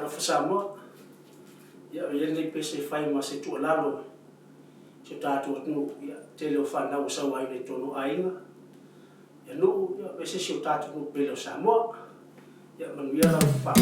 Samoa ya ele pese fai ma se tu lalo se tatu no ya tele fa na usa wa ile tono ainga ya no ya pese se tatu no pelo Samoa ya manuia la pa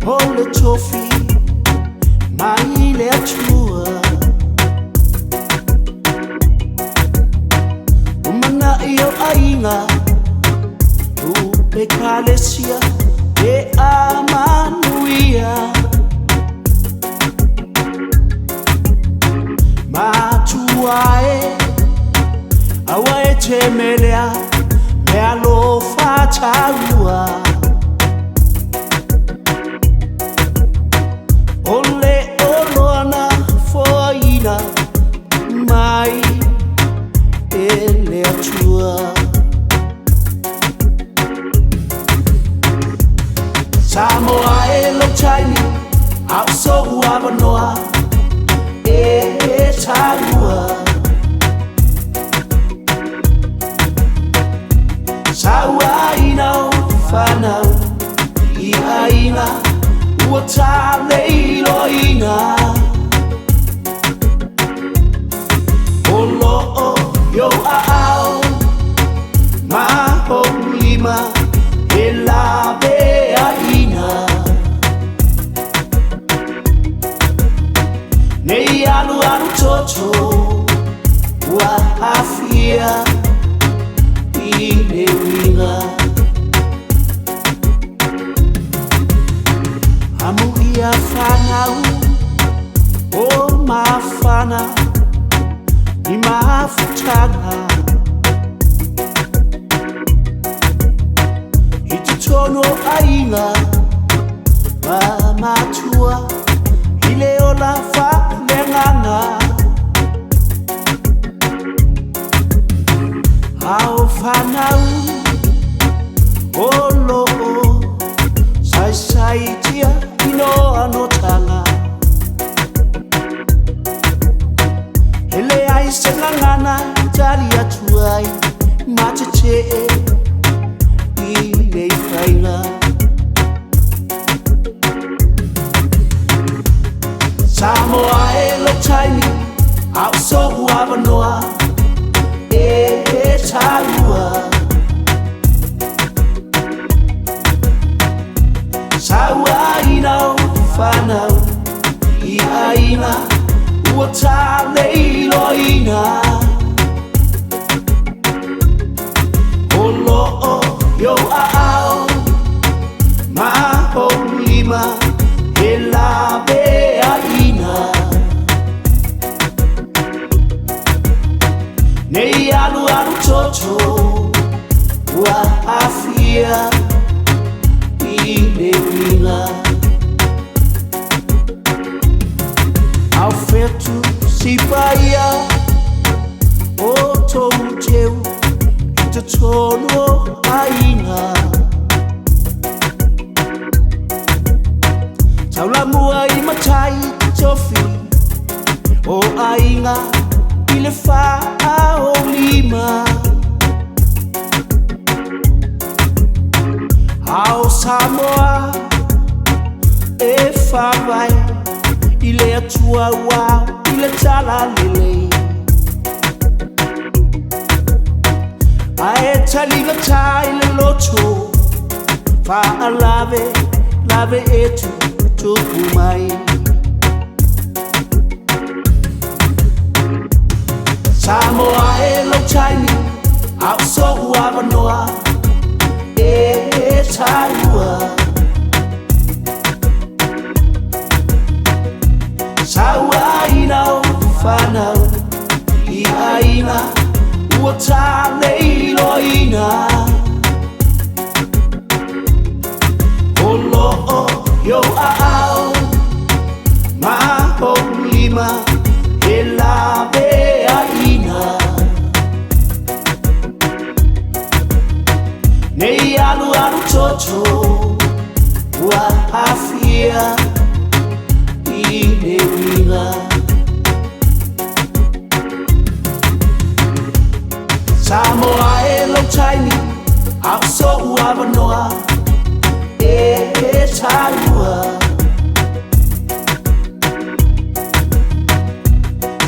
Hold the trophy, my lecture. Umana iyo ainga, upekalesia e amanuia. Matuae, awae temelea, me alofa talua. Ole olona foina mai ele atua Samoa elo taini au so uavanoa e tarua Saua ina fanau I aina Watale iloina Olo yo ao Ma holima Ela bea ina Nei alu alu toto Wa afia Ine winga Amuia fanau O mafana Ni mafutana Itutono ainga Mamatua Ile ola fa lenganga Au fanau O loo Sai tia ino anotanga Ele ai selangana jari atuai Mateche Ile faina Samoa elo taini Au so uavanoa E talua Saua ina fanau I aina Watale iloina Olo yo ao Ma holima Ela bea ina Nei alu alu toto Wa afia Ine winga Aufetu sipaya O tou teu Ito tono ainga Taula mua I matai tofi O ainga Ile fa o lima Au Samoa E fa vai Ile atua wa Ile tala lele Ae taliga ta ile loto Fa alave Lave etu Tukumai Samoa elo taini Au so uavanoa E talua Saua ina fanau I aina Watale iloina Olo yo ao Ma holima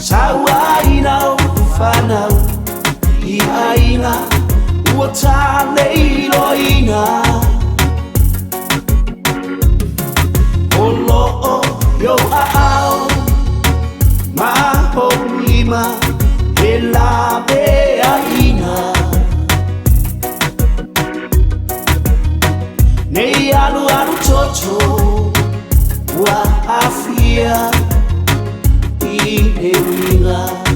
Sawaina o whanau I aina ua tāne iloina O lo'o yo a'ao Maho lima he la mea ina Nei alu alu toto Ua hafia I he winga